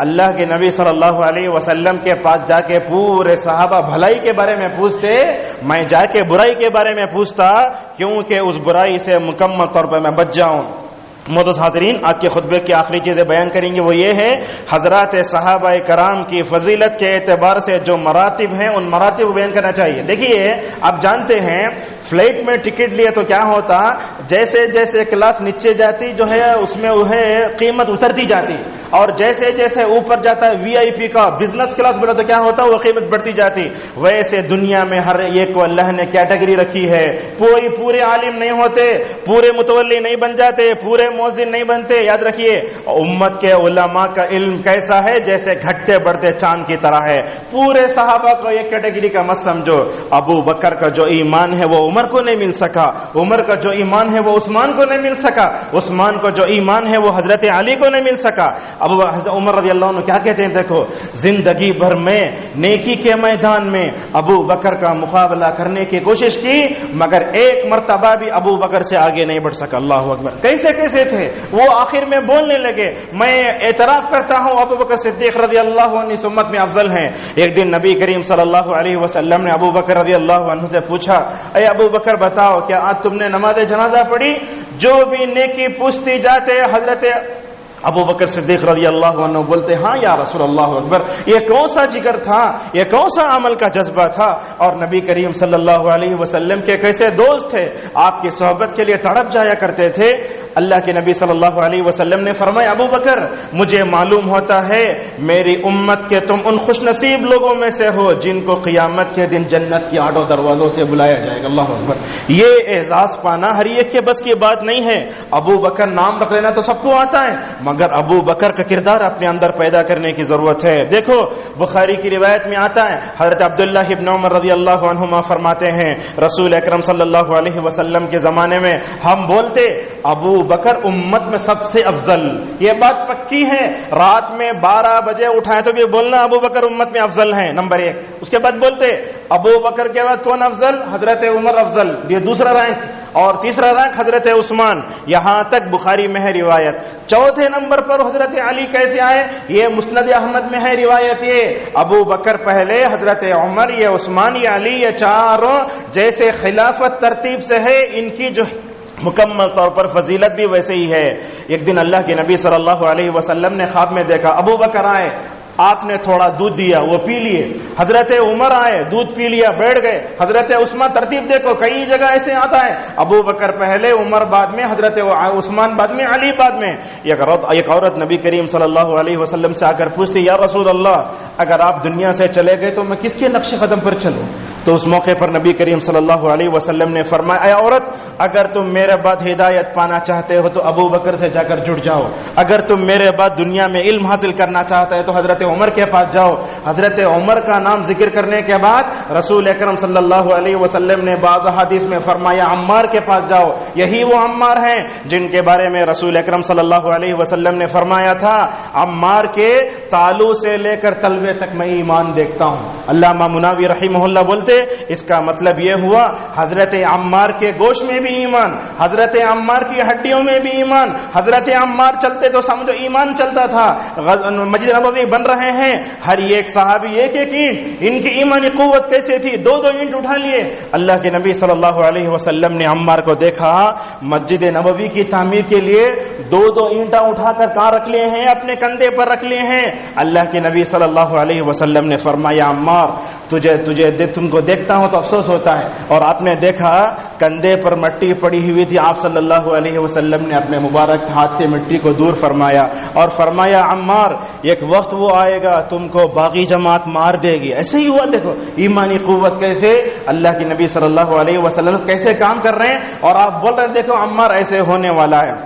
اللہ کے نبی صلی اللہ علیہ وسلم کے پاس جا کے پورے صحابہ بھلائی کے بارے میں پوچھتے، میں جا کے برائی کے بارے میں پوچھتا کیونکہ اس برائی سے مکمل طور پر میں بچ جاؤں. معزز حاضرین، آج کے خطبے کی آخری چیزیں بیان کریں گے وہ یہ ہے حضرات صحابہ کرام کی فضیلت کے اعتبار سے جو مراتب ہیں ان مراتب کو بیان کرنا چاہیے. دیکھیے آپ جانتے ہیں فلائٹ میں ٹکٹ لیے تو کیا ہوتا، جیسے جیسے کلاس نیچے جاتی جو ہے اس میں وہ ہے قیمت اترتی جاتی. اور جیسے جیسے اوپر جاتا ہے وی آئی پی کا بزنس کلاس بڑھا تو کیا ہوتا ہے وہ قیمت بڑھتی جاتی. ویسے دنیا میں ہر ایک کو اللہ نے کیٹیگری رکھی ہے. پورے عالم نہیں ہوتے, پورے متولی نہیں بن جاتے, پورے مؤذن نہیں بنتے. یاد رکھیے امت کے علماء کا علم کیسا ہے, جیسے گھٹتے بڑھتے چاند کی طرح ہے. پورے صحابہ کو ایک کیٹیگری کا مت سمجھو. ابو بکر کا جو ایمان ہے وہ عمر کو نہیں مل سکا, عمر کا جو ایمان ہے وہ عثمان کو نہیں مل سکا, عثمان کو جو ایمان ہے وہ حضرت علی کو نہیں مل سکا. اب عمر رضی اللہ عنہ کیا کہتے ہیں, دیکھو زندگی بھر میں نیکی کے میدان میں ابو بکر کا مقابلہ کرنے کی کوشش کی, مگر ایک مرتبہ بھی ابو بکر سے آگے نہیں بڑھ سکا. اللہ اکبر. کیسے کیسے تھے وہ, آخر میں بولنے لگے میں اعتراف کرتا ہوں ابو بکر صدیق رضی اللہ عنہ اس امت میں افضل ہیں. ایک دن نبی کریم صلی اللہ علیہ وسلم نے ابو بکر رضی اللہ عنہ سے پوچھا, اے ابو بکر بتاؤ کیا آج تم نے نماز جنازہ پڑھی؟ جو بھی نیکی پوچھتی جاتے حضرت ابو بکر صدیق رضی اللہ عنہ بولتے ہاں یا رسول اللہ اکبر. یہ کون سا جگر تھا, یہ کون سا عمل کا جذبہ تھا, اور نبی کریم صلی اللہ علیہ وسلم کے کیسے دوست تھے, آپ کی صحبت کے لیے تڑپ جایا کرتے تھے. اللہ کے نبی صلی اللہ علیہ وسلم نے فرمایا ابو بکر مجھے معلوم ہوتا ہے میری امت کے تم ان خوش نصیب لوگوں میں سے ہو جن کو قیامت کے دن جنت کی آٹھوں دروازوں سے بلایا جائے گا. اللہ اکبر. یہ اعزاز پانا ہر ایک کے بس کی بات نہیں ہے. ابو بکر نام رکھ لینا تو سب کو آتا ہے, مگر ابو بکر کا کردار اپنے اندر پیدا کرنے کی ضرورت ہے. دیکھو بخاری کی روایت میں آتا ہے, حضرت عبداللہ ابن عمر رضی اللہ عنہما فرماتے ہیں رسول اکرم صلی اللہ علیہ وسلم کے زمانے میں ہم بولتے ابو بکر امت میں سب سے افضل. یہ بات پکی ہے, رات میں 12 بجے اٹھائے تو بھی بولنا ابو بکر امت میں افضل ہیں, نمبر 1. اس کے بعد بولتے ابو بکر کے بعد کون افضل؟ حضرت عمر افضل, یہ دوسرا رینک, اور تیسرا رینک حضرت عثمان. یہاں تک بخاری میں ہے روایت. چوتھے نمبر پر حضرت علی کیسے آئے؟ یہ مسند احمد میں ہے روایت. یہ ابو بکر پہلے, حضرت عمر, یہ عثمان, یہ علی, یہ چاروں جیسے خلافت ترتیب سے ہے, ان کی جو مکمل طور پر فضیلت بھی ویسے ہی ہے. ایک دن اللہ کے نبی صلی اللہ علیہ وسلم نے خواب میں دیکھا ابو بکر آئے, آپ نے تھوڑا دودھ دیا وہ پی لیے. حضرت عمر آئے, دودھ پی لیا بیٹھ گئے. حضرت عثمان, ترتیب دیکھو کئی جگہ ایسے آتا ہے, ابو بکر پہلے, عمر بعد میں, حضرت عثمان بعد میں, علی بعد میں. ایک عورت نبی کریم صلی اللہ علیہ وسلم سے آ کر پوچھتی یا رسول اللہ اگر آپ دنیا سے چلے گئے تو میں کس کے نقش قدم پر چلوں؟ تو اس موقع پر نبی کریم صلی اللہ علیہ وسلم نے فرمایا اے عورت اگر تم میرے بعد ہدایت پانا چاہتے ہو تو ابو بکر سے جا کر جڑ جاؤ. اگر تم میرے بعد دنیا میں علم حاصل کرنا چاہتے ہو تو حضرت عمر کے پاس جاؤ. حضرت عمر کا نام ذکر کرنے کے بعد رسول اکرم صلی اللہ علیہ وسلم نے بعض حدیث میں فرمایا عمار کے پاس جاؤ. یہی وہ عمار ہیں جن کے بارے میں رسول اکرم صلی اللہ علیہ وسلم نے فرمایا تھا عمار کے تالو سے لے کر تلوے تک میں ایمان دیکھتا ہوں. علامہ مناوی رحمہ اللہ بولتے اس کا مطلب یہ ہوا حضرت عمار کے گوشت میں بھی ایمان, حضرت عمار کی ہڈیوں میں بھی ایمان. حضرت عمار چلتے تو سمجھو ایمان چلتا تھا. مسجد نبوی بن رہے ہیں, ہر ایک صحابی ایک ایک اینٹ, ان کی ایمانی قوت کیسے تھی, 2 اینٹ اٹھا لیے. اللہ کے نبی صلی اللہ علیہ وسلم نے عمار کو دیکھا مسجد نبوی کی تعمیر کے لیے 2 اینٹاں اٹھا کر کہاں رکھ لیے ہیں, اپنے کندھے پر رکھ لیے ہیں. اللہ کے نبی صلی اللہ علیہ وسلم نے فرمایا عمار تم کو دیکھتا ہوں تو افسوس ہوتا ہے. اور آپ نے دیکھا کندھے پر مٹی پڑی ہوئی تھی, آپ صلی اللہ علیہ وسلم نے اپنے مبارک ہاتھ سے مٹی کو دور فرمایا اور فرمایا عمار ایک وقت وہ آئے گا تم کو باغی جماعت مار دے گی. ایسے ہی ہوا. دیکھو ایمانی قوت کیسے اللہ کے نبی صلی اللہ علیہ وسلم کیسے کام کر رہے ہیں, اور آپ بول رہے ہیں دیکھو عمار ایسے ہونے والا ہے.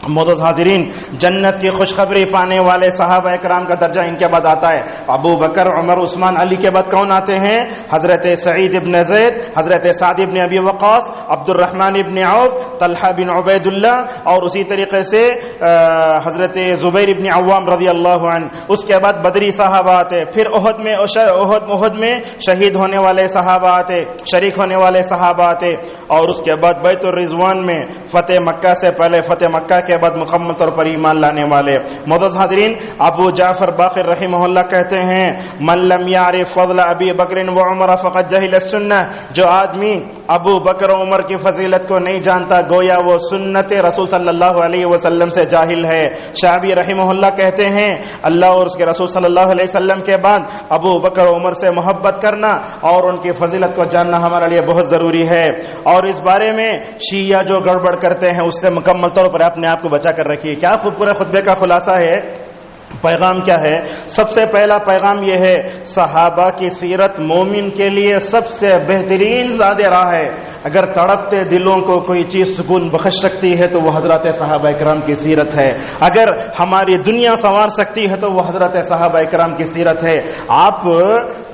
معزز حاضرین, جنت کی خوشخبری پانے والے صحابہ اکرام کا درجہ ان کے بعد آتا ہے. ابو بکر, عمر, عثمان, علی کے بعد کون آتے ہیں؟ حضرت سعید ابن زید, حضرت سعد ابن ابی وقاص, عبد الرحمن ابن عوف, طلحہ بن عبید اللہ, اور اسی طریقے سے حضرت زبیر ابن عوام رضی اللہ عنہ. اس کے بعد بدری صحابہ آتے, پھر احد میں شہید ہونے والے صحابہ آتے, شریک ہونے والے صحابہ آتے, اور اس کے بعد بیت الرضوان میں فتح مکہ سے پہلے فتح مکہ کے بعد مکمل طور پر ایمان لانے والے. معزز حاضرین, ابو جعفر باقر رحمہ اللہ کہتے ہیں من لم يعرف فضل ابی بکر و عمر فقد جہل السنہ. جو آدمی ابو بکر و عمر کی فضیلت کو نہیں جانتا گویا وہ سنت رسول صلی اللہ علیہ وسلم سے جاہل ہے. شعبی رحمہ اللہ کہتے ہیں اللہ اور اس کے رسول صلی اللہ علیہ وسلم کے بعد ابو بکر و عمر سے محبت کرنا اور ان کی فضیلت کو جاننا ہمارے لیے بہت ضروری ہے. اور اس بارے میں شیعہ جو گڑبڑ کرتے ہیں اس سے مکمل طور پر اپنے آپ کو بچا کر رکھیے. کیا خوب پورے خطبے کا خلاصہ ہے, پیغام کیا ہے؟ سب سے پہلا پیغام یہ ہے، صحابہ کی سیرت مومن کے لیے سب سے بہترین زاد راہ ہے۔ اگر تڑپتے دلوں کو کوئی چیز سکون بخش سکتی ہے تو وہ حضرات صحابہ کرام کی سیرت ہے۔ اگر ہماری دنیا سنوار سکتی ہے تو وہ حضرات صحابہ کرام کی سیرت ہے۔ آپ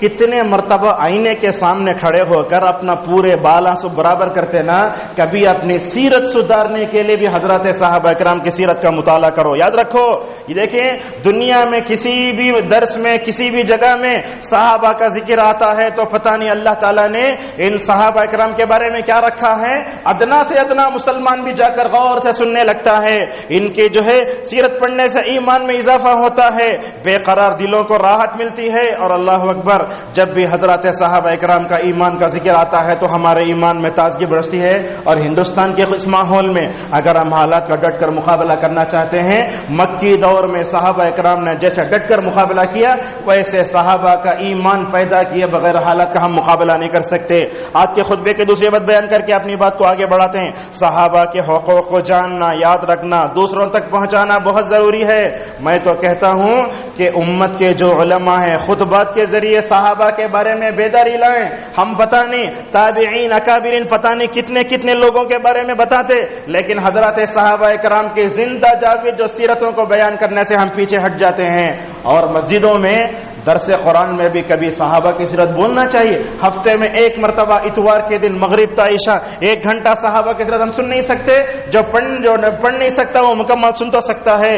کتنے مرتبہ آئینے کے سامنے کھڑے ہو کر اپنا پورے بالا سو برابر کرتے نا، کبھی اپنی سیرت سدھارنے کے لیے بھی حضرات صحابہ کرام کی سیرت کا مطالعہ کرو۔ یاد رکھو، یہ دیکھیں دنیا میں کسی بھی درس میں کسی بھی جگہ میں صحابہ کا ذکر آتا ہے تو پتہ نہیں اللہ تعالیٰ نے ان صحابہ کرام کے بارے میں کیا رکھا ہے۔ ادنا سے ادنا مسلمان بھی جا کر غور سے سننے لگتا ہے۔ ان کی جو ہے سیرت پڑھنے سے ایمان میں اضافہ ہوتا ہے، بے قرار دلوں کو راحت ملتی ہے، اور اللہ اکبر جب بھی حضرات صحابہ کرام کا ایمان کا ذکر آتا ہے تو ہمارے ایمان میں تازگی بڑھتی ہے۔ اور ہندوستان کے اس ماحول میں اگر ہم حالات کا ڈٹ کر مقابلہ کرنا چاہتے ہیں، مکی دور میں صحابہ کرام نے جیسے ڈٹ کر مقابلہ کیا، ویسے صحابہ کا ایمان پیدا کیے بغیر حالات کا ہم مقابلہ نہیں کر سکتے۔ آج کے خطبے کے دوسری بات بیان کر کے اپنی بات کو آگے بڑھاتے ہیں۔ صحابہ کے حقوق کو جاننا، یاد رکھنا، دوسروں تک پہنچانا بہت ضروری ہے۔ میں تو کہتا ہوں کہ امت کے جو علماء ہیں خطبات کے ذریعے صحابہ کے بارے میں بیداری لائیں۔ ہم پتہ نہیں تابعین اکابرین پتہ نہیں کتنے کتنے لوگوں کے بارے میں بتاتے، لیکن حضرات صحابہ کرام کے زندہ جاوید جو سیرتوں کو بیان کرنے سے ہم پیچھے ہٹ جاتے ہیں۔ اور مسجدوں میں درس قرآن میں بھی کبھی صحابہ کی سیرت بولنا چاہیے۔ ہفتے میں ایک مرتبہ اتوار کے دن مغرب تا عشاء 1 گھنٹہ صحابہ کی سیرت ہم سن نہیں سکتے؟ جو پڑھ نہیں سکتا وہ مکمل سن تو سکتا ہے۔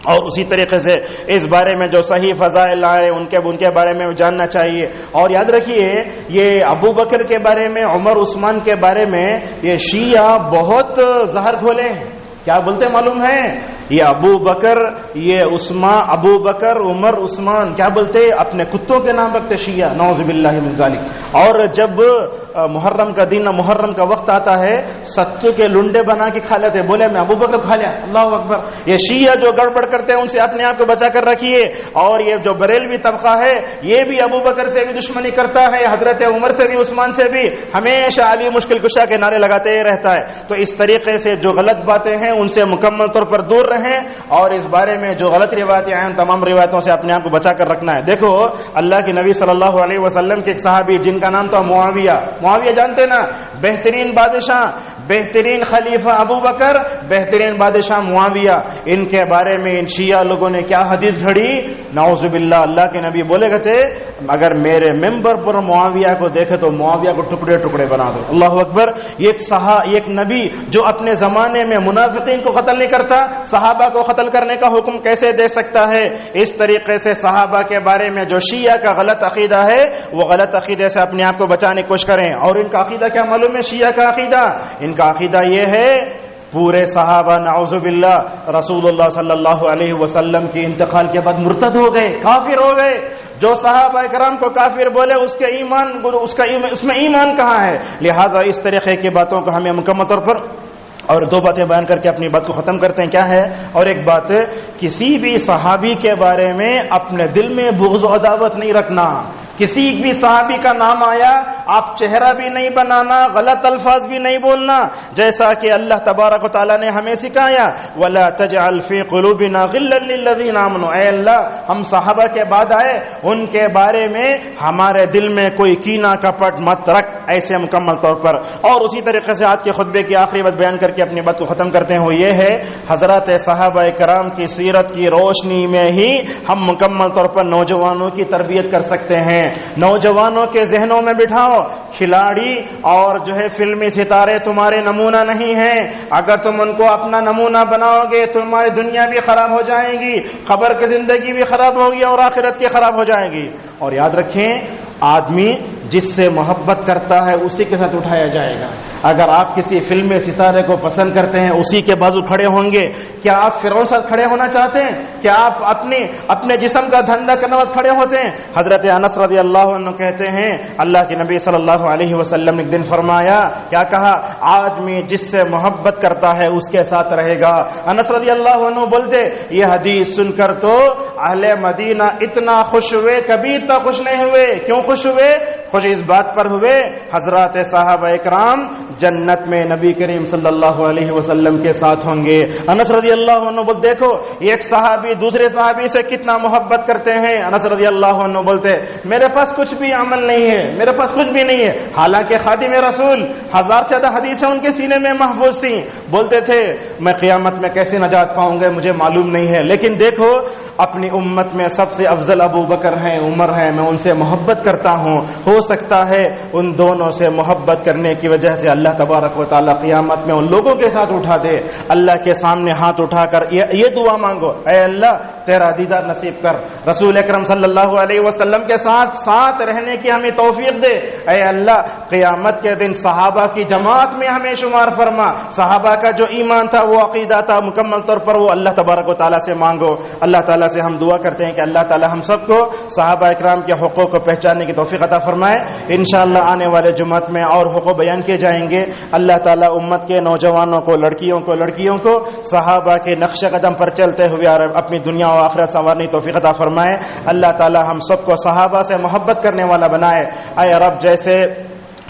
اور اسی طریقے سے اس بارے میں جو صحیح فضائل آئے ان کے بارے میں جاننا چاہیے۔ اور یاد رکھیے، یہ ابو بکر کے بارے میں، عمر عثمان کے بارے میں یہ شیعہ بہت زہر گھولے ہیں۔ کیا بولتے معلوم ہے؟ یہ ابو بکر، یہ ابو بکر عمر عثمان کیا بولتے؟ اپنے کتوں کے نام رکھتے شیعہ، نعوذ باللہ من ذالک۔ اور جب محرم کا دن، محرم کا وقت آتا ہے، ستو کے لنڈے بنا کے کھا لیتے، بولے میں ابو بکر کھا لیا، اللہ اکبر۔ یہ شیعہ جو گڑبڑ کرتے ہیں ان سے اپنے آپ کو بچا کر رکھیے۔ اور یہ جو بریلوی طبقہ ہے یہ بھی ابو بکر سے بھی دشمنی کرتا ہے، حضرت عمر سے بھی، عثمان سے بھی، ہمیشہ علی مشکل کشا کے نعرے لگاتے ہی رہتا ہے۔ تو اس طریقے سے جو غلط باتیں ہیں ان سے مکمل طور پر دور رہیں، اور اس بارے میں جو غلط روایتیں ہیں ان تمام روایتوں سے اپنے آپ کو بچا کر رکھنا ہے۔ دیکھو اللہ کے نبی صلی اللہ علیہ وسلم کے ایک صحابی جن کا نام تھا معاویہ جانتے نا، بہترین بادشاہ، بہترین خلیفہ ابو بکر، بہترین بادشاہ معاویہ، ان کے بارے میں ان شیعہ لوگوں نے کیا حدیث گھڑی، نعوذ باللہ۔ اللہ کے نبی بولے گئے تھے اگر میرے ممبر پر معاویہ کو دیکھے تو معاویہ کو ٹکڑے ٹکڑے بنا دو، اللہ اکبر۔ ایک نبی جو اپنے زمانے میں منافقین کو قتل نہیں کرتا، صحابہ کو قتل کرنے کا حکم کیسے دے سکتا ہے؟ اس طریقے سے صحابہ کے بارے میں جو شیعہ کا غلط عقیدہ ہے وہ غلط عقیدے سے اپنے آپ کو بچانے کی کوشش کریں۔ اور ان کا عقیدہ کیا معلوم ہے؟ شیعہ کا عقیدہ، ان کا عقیدہ یہ ہے پورے صحابہ نعوذ باللہ رسول اللہ صلی اللہ علیہ وسلم کے انتقال کے بعد مرتد ہو گئے، کافر ہو گئے۔ جو صحابہ کرام کو کافر بولے اس میں ایمان کہاں ہے؟ لہذا اس طریقے کی باتوں کو ہمیں مکمل طور پر، اور 2 باتیں بیان کر کے اپنی بات کو ختم کرتے ہیں۔ کیا ہے؟ اور ایک بات، کسی بھی صحابی کے بارے میں اپنے دل میں بغض و عداوت نہیں رکھنا۔ کسی بھی صحابی کا نام آیا آپ چہرہ بھی نہیں بنانا، غلط الفاظ بھی نہیں بولنا، جیسا کہ اللہ تبارک و تعالیٰ نے ہمیں سکھایا، وَلَا تَجْعَلْ فِي قُلُوبِنَا غِلًّا لِّلَّذِينَ آمَنُوا۔ اے اللہ، ہم صحابہ کے بعد آئے، ان کے بارے میں ہمارے دل میں کوئی کینہ کپٹ مت رکھ، ایسے مکمل طور پر۔ اور اسی طریقے سے آج کے خطبے کی آخری بات بیان کر کے اپنی بات کو ختم کرتے ہیں، وہ یہ ہے حضرات صحابہ کرام کی سیرت کی روشنی میں ہی ہم مکمل طور پر نوجوانوں کی تربیت کر سکتے ہیں۔ نوجوانوں کے ذہنوں میں بٹھاؤ کھلاڑی اور جو ہے فلمی ستارے تمہارے نمونہ نہیں ہیں، اگر تم ان کو اپنا نمونہ بناؤ گے تمہاری دنیا بھی خراب ہو جائے گی، قبر کی زندگی بھی خراب ہوگی اور آخرت کی خراب ہو جائے گی۔ اور یاد رکھیں آدمی جس سے محبت کرتا ہے اسی کے ساتھ اٹھایا جائے گا۔ اگر آپ کسی فلمی ستارے کو پسند کرتے ہیں اسی کے بازو کھڑے ہوں گے۔ کیا آپ فرعون ساتھ کھڑے ہونا چاہتے ہیں؟ کیا آپ اپنے جسم کا دھندا کرنے والے کھڑے ہوتے ہیں؟ حضرت انس رضی اللہ عنہ کہتے ہیں اللہ کے نبی صلی اللہ علیہ وسلم نے ایک دن فرمایا، کیا کہا؟ آدمی جس سے محبت کرتا ہے اس کے ساتھ رہے گا۔ انس رضی اللہ عنہ بولتے یہ حدیث سن کر تو اہل مدینہ اتنا خوش ہوئے، کبھی اتنا خوش نہیں ہوئے۔ کیوں خوش ہوئے؟ خوش اس بات پر ہوئے حضرات صحابہ اکرام جنت میں نبی کریم صلی اللہ علیہ وسلم کے ساتھ ہوں گے۔ انس رضی اللہ عنہ بول دیکھو ایک صحابی دوسرے صحابی سے کتنا محبت کرتے ہیں۔ انس رضی اللہ عنہ بولتے میرے پاس کچھ بھی عمل نہیں ہے، میرے پاس کچھ بھی نہیں ہے، حالانکہ خادم رسول 1000 سے زیادہ حدیثیں ان کے سینے میں محفوظ تھیں۔ بولتے تھے میں قیامت میں کیسے نجات پاؤں گا مجھے معلوم نہیں ہے، لیکن دیکھو اپنی امت میں سب سے افضل ابو بکر ہیں، عمر ہیں، میں ان سے محبت کرتا ہوں۔ ہو سکتا ہے ان دونوں سے محبت کرنے کی وجہ سے اللہ تبارک و تعالی قیامت میں ان لوگوں کے ساتھ اٹھا دے۔ اللہ کے سامنے ہاتھ اٹھا کر یہ دعا مانگو، اے اللہ تیرا دیدار نصیب کر، رسول اکرم صلی اللہ علیہ وسلم کے ساتھ رہنے کی ہمیں توفیق دے۔ اے اللہ قیامت کے دن صحابہ کی جماعت میں ہمیں شمار فرما، صحابہ کا جو ایمان تھا وہ عقیدہ تھا مکمل طور پر وہ اللہ تبارک و تعالیٰ سے مانگو۔ اللہ تعالیٰ سے ہم دعا کرتے ہیں کہ اللہ تعالیٰ ہم سب کو صحابہ اکرام کے حقوق کو پہچاننے کی توفیق عطا فرمائے۔ انشاءاللہ آنے والے جمعت میں اور حقوق بیان کیے جائیں گے۔ اللہ تعالیٰ امت کے نوجوانوں کو لڑکیوں کو صحابہ کے نقش قدم پر چلتے ہوئے اپنی دنیا و آخرت سنوارنے کی توفیق عطا فرمائے۔ اللہ تعالیٰ ہم سب کو صحابہ سے محبت کرنے والا بنائے۔ اے رب جیسے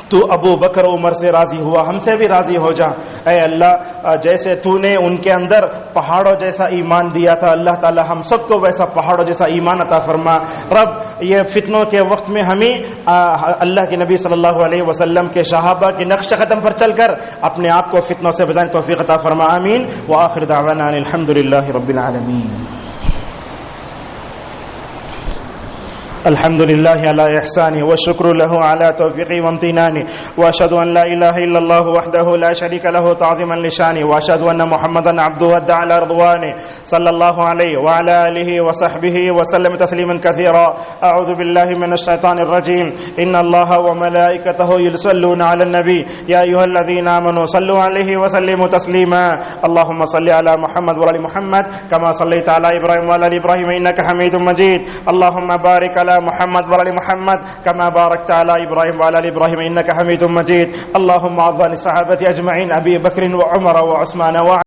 تو ابو بکر عمر سے راضی ہوا ہم سے بھی راضی ہو جا۔ اے اللہ جیسے تو نے ان کے اندر پہاڑوں جیسا ایمان دیا تھا، اللہ تعالی ہم سب کو ویسا پہاڑوں جیسا ایمان عطا فرما۔ رب یہ فتنوں کے وقت میں ہمیں اللہ کے نبی صلی اللہ علیہ وسلم کے صحابہ کے نقش قدم پر چل کر اپنے آپ کو فتنوں سے بچانے کی توفیق عطا فرما، آمین۔ وآخر دعوانا ان الحمد للہ رب العالمین۔ الحمد لله على إحسانه والشكر له على توفيقه وامتنانه، وأشهد أن لا إله إلا الله وحده لا شريك له تعظيما لشانه، وأشهد أن محمدا عبده والداعي على رضوانه صلى الله عليه وعلى آله وصحبه وسلم تسليما كثيرا۔ أعوذ بالله من الشيطان الرجيم، إن الله وملائكته يصلون على النبي يا أيها الذين آمنوا صلوا عليه وسلموا تسليما۔ اللهم صل على محمد وعلى محمد كما صليت على إبراهيم وعلى آل إبراهيم إنك حميد مجيد۔ اللهم بارك على محمد وعلى محمد كما باركت على إبراهيم وعلى آل إبراهيم إنك حميد مجيد۔ اللهم أرض عن الصحابة أجمعين أبي بكر وعمر وعثمان